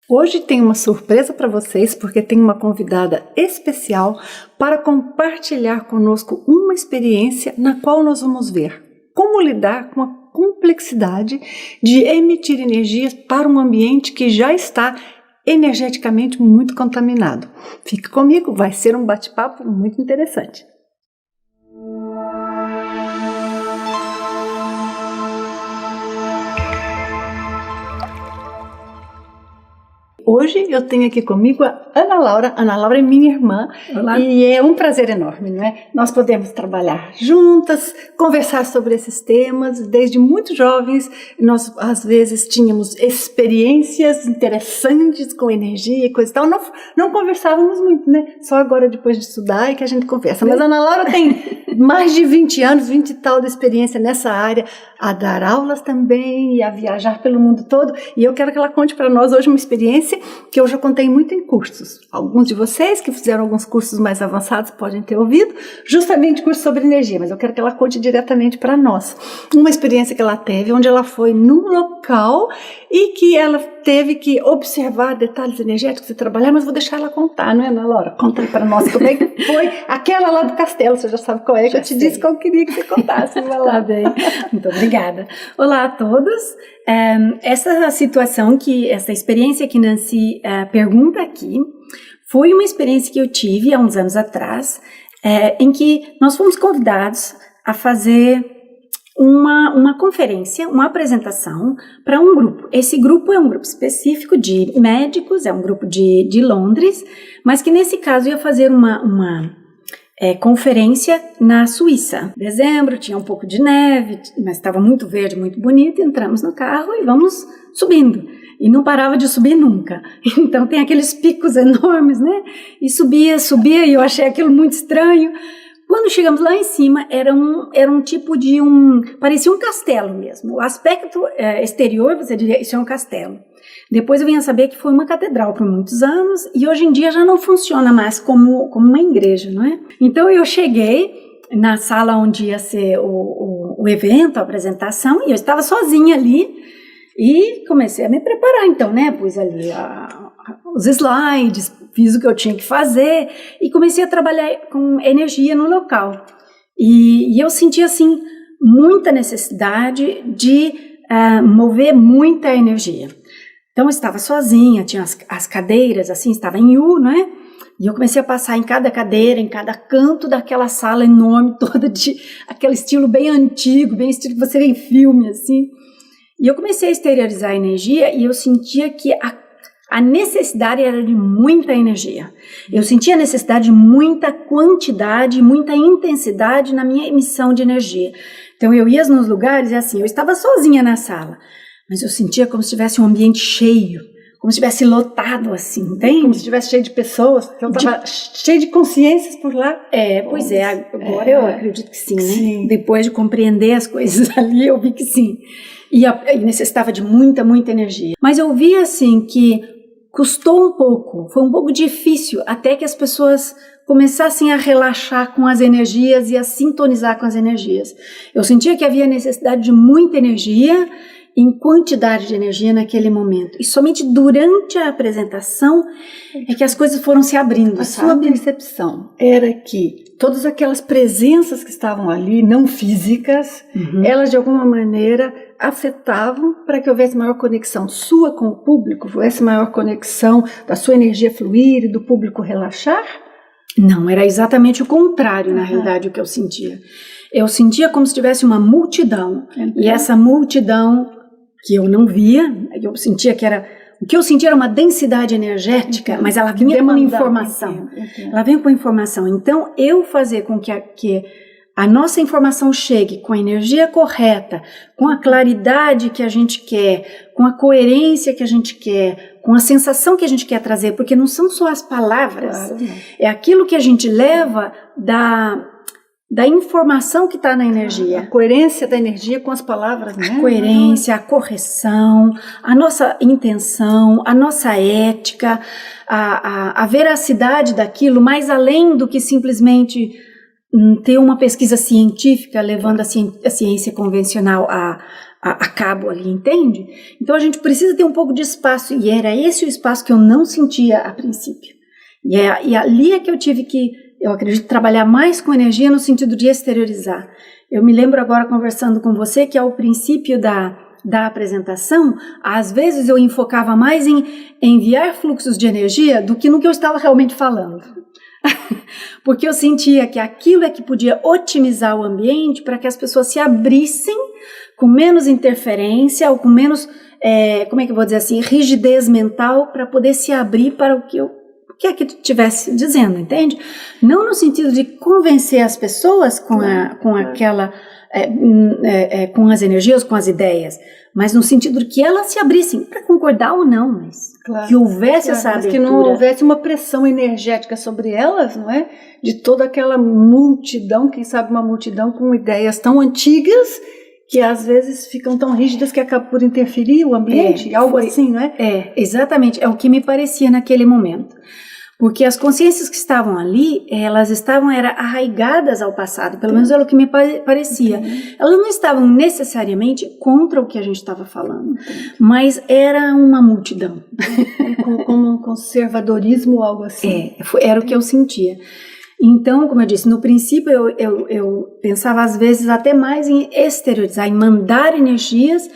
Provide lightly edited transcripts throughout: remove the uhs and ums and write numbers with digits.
Hoje tem uma surpresa para vocês, porque tem uma convidada especial para compartilhar conosco uma experiência na qual nós vamos ver como lidar com a complexidade de emitir energias para um ambiente que já está energeticamente muito contaminado. Fique comigo, vai ser um bate-papo muito interessante. Hoje eu tenho aqui comigo a Ana Laura. Ana Laura é minha irmã. Olá. E é um prazer enorme, não é? Nós podemos trabalhar juntas, conversar sobre esses temas. Desde muito jovens, nós às vezes tínhamos experiências interessantes com energia e coisa e tal. Não conversávamos muito, né? Só agora depois de estudar é que a gente conversa. Mas a Ana Laura tem mais de 20 anos, 20 e tal de experiência nessa área, a dar aulas também e a viajar pelo mundo todo. E eu quero que ela conte para nós hoje uma experiência que eu já contei muito em cursos. Alguns de vocês que fizeram alguns cursos mais avançados podem ter ouvido, justamente curso sobre energia, mas eu quero que ela conte diretamente para nós. Uma experiência que ela teve, onde ela foi num local e que ela teve que observar detalhes energéticos e trabalhar, mas vou deixar ela contar, não é, Ana Laura? Conta aí para nós como é que foi aquela lá do castelo, você já sabe qual é, que eu te disse que eu queria que você contasse. Tá bem, muito obrigada. Olá a todos. Essa situação, essa experiência que Nancy pergunta aqui, foi uma experiência que eu tive há uns anos atrás, em que nós fomos convidados a fazer uma conferência, uma apresentação para um grupo. Esse grupo é um grupo específico de médicos, é um grupo de Londres, mas que nesse caso ia fazer uma conferência na Suíça. Em dezembro, tinha um pouco de neve, mas estava muito verde, muito bonito. Entramos no carro e vamos subindo. E não parava de subir nunca. Então tem aqueles picos enormes, né? E subia, e eu achei aquilo muito estranho. Quando chegamos lá em cima, era um tipo de parecia um castelo mesmo. O aspecto exterior, você diria, isso é um castelo. Depois eu vim a saber que foi uma catedral por muitos anos e hoje em dia já não funciona mais como uma igreja, não é? Então eu cheguei na sala onde ia ser o evento, a apresentação, e eu estava sozinha ali e comecei a me preparar então, né? Pus ali os slides, fiz o que eu tinha que fazer e comecei a trabalhar com energia no local. E eu senti assim muita necessidade de mover muita energia. Então eu estava sozinha, tinha as cadeiras assim, estava em U, não é? E eu comecei a passar em cada cadeira, em cada canto daquela sala enorme, toda de aquele estilo bem antigo, bem estilo que você vê em filme, assim. E eu comecei a exteriorizar a energia e eu sentia que a necessidade era de muita energia. Eu sentia a necessidade de muita quantidade, muita intensidade na minha emissão de energia. Então eu ia nos lugares e assim, eu estava sozinha na sala, mas eu sentia como se tivesse um ambiente cheio, como se estivesse lotado assim, entende? Como se estivesse cheio de pessoas, que eu estava cheio de consciências por lá. Pois é, agora eu acredito que sim, né? Sim. Depois de compreender as coisas ali, eu vi que sim. E necessitava de muita, muita energia. Mas eu vi assim que custou um pouco, foi um pouco difícil até que as pessoas começassem a relaxar com as energias e a sintonizar com as energias. Eu sentia que havia necessidade de muita energia, em quantidade de energia naquele momento. E somente durante a apresentação é que as coisas foram se abrindo. A sua percepção era que todas aquelas presenças que estavam ali, não físicas, elas de alguma maneira afetavam para que houvesse maior conexão sua com o público, houvesse maior conexão da sua energia fluir e do público relaxar? Não, era exatamente o contrário, na realidade, o que eu sentia. Eu sentia como se tivesse uma multidão, e essa multidão que eu não via, eu sentia que o que eu sentia era uma densidade energética, mas ela vinha com informação. Ela vinha com informação. Então, eu fazer com que a nossa informação chegue com a energia correta, com a claridade que a gente quer, com a coerência que a gente quer, com a sensação que a gente quer trazer, porque não são só as palavras, é aquilo que a gente leva da informação que está na energia. A coerência da energia com as palavras, né? A coerência, a correção, a nossa intenção, a nossa ética, a veracidade daquilo, mais além do que simplesmente ter uma pesquisa científica levando a ciência convencional a cabo ali, entende? Então a gente precisa ter um pouco de espaço, e era esse o espaço que eu não sentia a princípio. E ali é que eu tive que, eu acredito, trabalhar mais com energia no sentido de exteriorizar. Eu me lembro agora conversando com você que ao princípio da apresentação, às vezes eu enfocava mais em enviar fluxos de energia do que no que eu estava realmente falando. Porque eu sentia que aquilo é que podia otimizar o ambiente para que as pessoas se abrissem com menos interferência ou com menos, como é que eu vou dizer assim, rigidez mental para poder se abrir para o que é que tu estivesse dizendo, entende? Não no sentido de convencer as pessoas com aquela, com as energias, com as ideias, mas no sentido de que elas se abrissem para concordar ou não, mas que houvesse essa abertura. Que não houvesse uma pressão energética sobre elas, não é? De toda aquela multidão, quem sabe uma multidão com ideias tão antigas que às vezes ficam tão rígidas que acabam por interferir o ambiente, algo assim, não é? Exatamente, é o que me parecia naquele momento. Porque as consciências que estavam ali, elas estavam arraigadas ao passado, pelo menos era o que me parecia. Elas não estavam necessariamente contra o que a gente estava falando, mas era uma multidão. Como um conservadorismo ou algo assim. Era o que eu sentia. Então, como eu disse, no princípio eu pensava às vezes até mais em exteriorizar, em mandar energias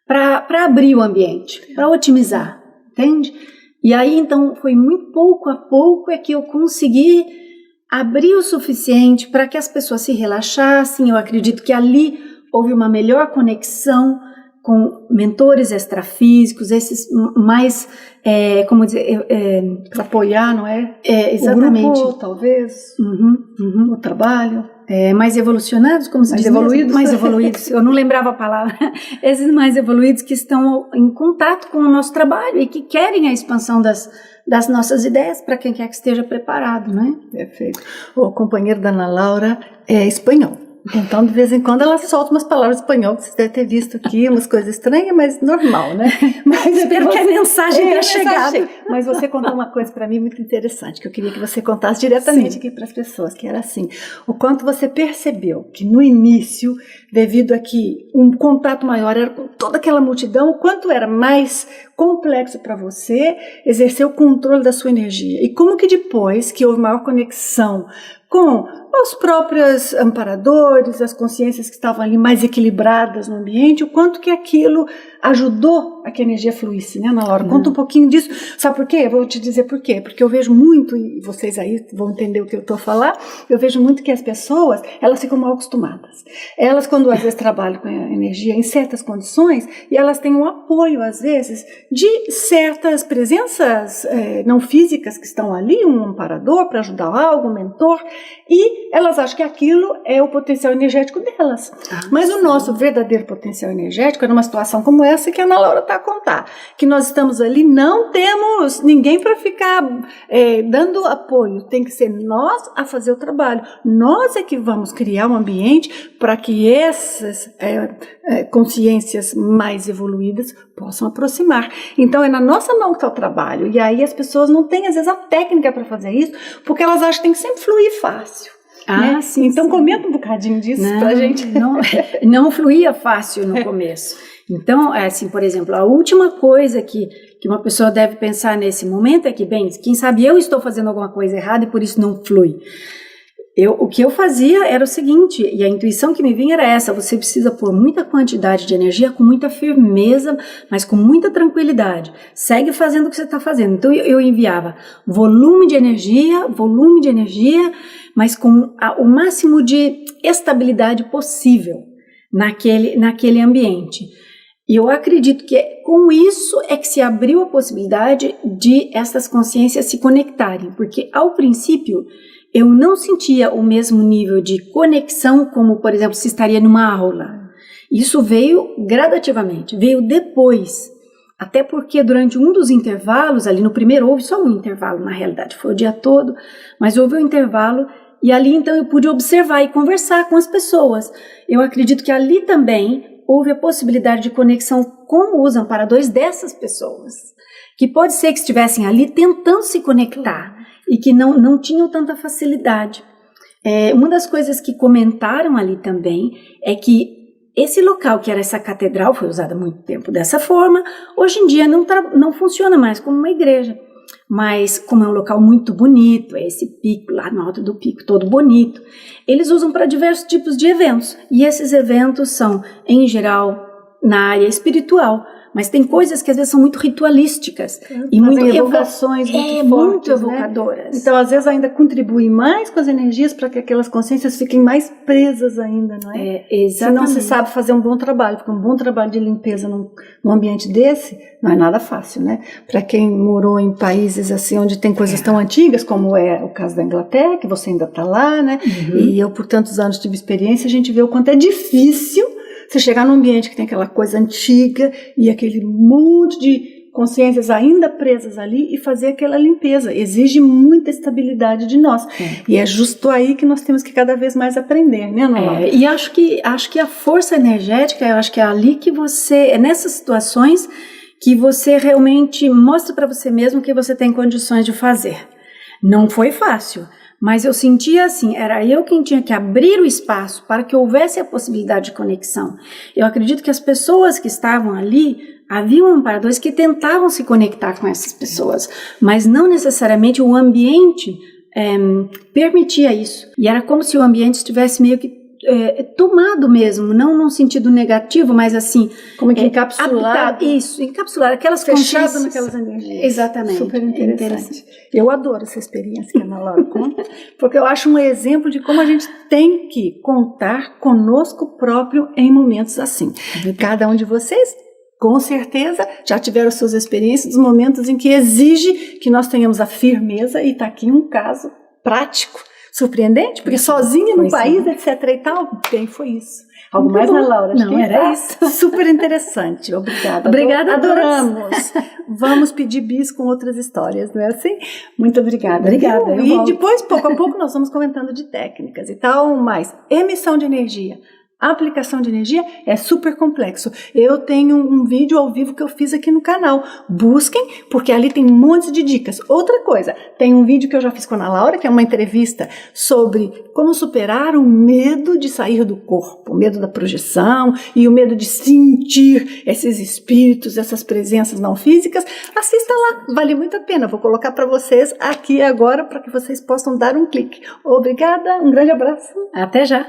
para abrir o ambiente, para otimizar, entende? E aí, então, foi muito pouco a pouco é que eu consegui abrir o suficiente para que as pessoas se relaxassem. Eu acredito que ali houve uma melhor conexão com mentores extrafísicos, esses mais, como dizer... para apoiar, não é? Exatamente. O grupo, talvez, o trabalho. Mais evolucionados, como se diz? Mais evoluídos, eu não lembrava a palavra. Esses mais evoluídos que estão em contato com o nosso trabalho e que querem a expansão das nossas ideias para quem quer que esteja preparado, não é? Perfeito. O companheiro da Ana Laura é espanhol. Então, de vez em quando, ela solta umas palavras em espanhol, que vocês devem ter visto aqui, umas coisas estranhas, mas normal, né? Mas espero que a mensagem tenha chegado. Mas você contou uma coisa para mim muito interessante, que eu queria que você contasse diretamente aqui para as pessoas, que era assim, o quanto você percebeu que no início, devido a que um contato maior era com toda aquela multidão, o quanto era mais complexo para você exercer o controle da sua energia. E como que depois que houve maior conexão com os próprios amparadores, as consciências que estavam ali mais equilibradas no ambiente, o quanto que aquilo ajudou a que a energia fluísse, né, Ana Laura? Conta um pouquinho disso. Sabe por quê? Eu vou te dizer por quê. Porque eu vejo muito, e vocês aí vão entender o que eu estou a falar, eu vejo muito que as pessoas, elas ficam mal acostumadas. Elas, quando às vezes trabalham com a energia em certas condições, e elas têm um apoio, às vezes, de certas presenças não físicas que estão ali, um amparador para ajudar algo, um mentor, e elas acham que aquilo é o potencial energético delas. Mas o nosso verdadeiro potencial energético é numa situação como essa que a Ana Laura está a contar, que nós estamos ali, não temos ninguém para ficar dando apoio, tem que ser nós a fazer o trabalho. Nós é que vamos criar um ambiente para que essas consciências mais evoluídas possam aproximar. Então é na nossa mão que está o trabalho, e aí as pessoas não têm às vezes a técnica para fazer isso, porque elas acham que tem que sempre fluir fácil. Né? Sim, então sim. Comenta um bocadinho disso para a gente. Não fluía fácil no começo. Então, assim, por exemplo, a última coisa que uma pessoa deve pensar nesse momento é que, bem, quem sabe eu estou fazendo alguma coisa errada e por isso não flui. O que eu fazia era o seguinte, e a intuição que me vinha era essa: você precisa pôr muita quantidade de energia com muita firmeza, mas com muita tranquilidade. Segue fazendo o que você está fazendo. Então eu enviava volume de energia, mas com o máximo de estabilidade possível naquele ambiente. E eu acredito que com isso é que se abriu a possibilidade de essas consciências se conectarem, porque ao princípio eu não sentia o mesmo nível de conexão como, por exemplo, se estaria numa aula. Isso veio gradativamente, veio depois. Até porque durante um dos intervalos, ali no primeiro, houve só um intervalo, na realidade, foi o dia todo, mas houve um intervalo e ali então eu pude observar e conversar com as pessoas. Eu acredito que ali também houve a possibilidade de conexão com os amparadores dessas pessoas, que pode ser que estivessem ali tentando se conectar e que não tinham tanta facilidade. Uma das coisas que comentaram ali também é que esse local, que era essa catedral, foi usado há muito tempo dessa forma, hoje em dia não funciona mais como uma igreja. Mas como é um local muito bonito, é esse pico lá no alto do pico, todo bonito, eles usam para diversos tipos de eventos. E esses eventos são, em geral, na área espiritual. Mas tem coisas que às vezes são muito ritualísticas e muito evocações muito fortes, muito evocadoras. Né? Então, às vezes, ainda contribui mais com as energias para que aquelas consciências fiquem mais presas ainda, não é? Exatamente. Se não se sabe fazer um bom trabalho, porque um bom trabalho de limpeza num ambiente desse não é nada fácil, né? Para quem morou em países assim onde tem coisas tão antigas, como é o caso da Inglaterra, que você ainda está lá, né? E eu, por tantos anos, tive experiência, a gente vê o quanto é difícil você chegar num ambiente que tem aquela coisa antiga e aquele monte de consciências ainda presas ali e fazer aquela limpeza. Exige muita estabilidade de nós. E é justo aí que nós temos que cada vez mais aprender, né, Ana Laura? E acho que a força energética, eu acho que é ali que é nessas situações que você realmente mostra para você mesmo que você tem condições de fazer. Não foi fácil. Mas eu sentia assim, era eu quem tinha que abrir o espaço para que houvesse a possibilidade de conexão. Eu acredito que as pessoas que estavam ali, haviam amparadores que tentavam se conectar com essas pessoas, mas não necessariamente o ambiente permitia isso. E era como se o ambiente estivesse meio que tomado mesmo, não num sentido negativo, mas assim... Como que encapsulado. Isso, encapsulado, aquelas fechado naquelas energias. Exatamente. Super interessante. Eu adoro essa experiência que a Ana Laura conta, porque eu acho um exemplo de como a gente tem que contar conosco próprio em momentos assim. Cada um de vocês, com certeza, já tiveram suas experiências dos momentos em que exige que nós tenhamos a firmeza, e está aqui um caso prático, surpreendente, porque sozinha no país, etc e tal, bem, foi isso. Algo mais, Ana Laura? Não, era isso. Super interessante. Obrigada. Obrigada, adoramos. Vamos pedir bis com outras histórias, não é assim? Muito obrigada. Obrigada. E depois, pouco a pouco, nós vamos comentando de técnicas e tal, mas emissão de energia. A aplicação de energia é super complexo. Eu tenho um vídeo ao vivo que eu fiz aqui no canal. Busquem, porque ali tem montes de dicas. Outra coisa, tem um vídeo que eu já fiz com a Ana Laura, que é uma entrevista sobre como superar o medo de sair do corpo, o medo da projeção e o medo de sentir esses espíritos, essas presenças não físicas. Assista lá, vale muito a pena. Vou colocar para vocês aqui agora para que vocês possam dar um clique. Obrigada, um grande abraço. Até já.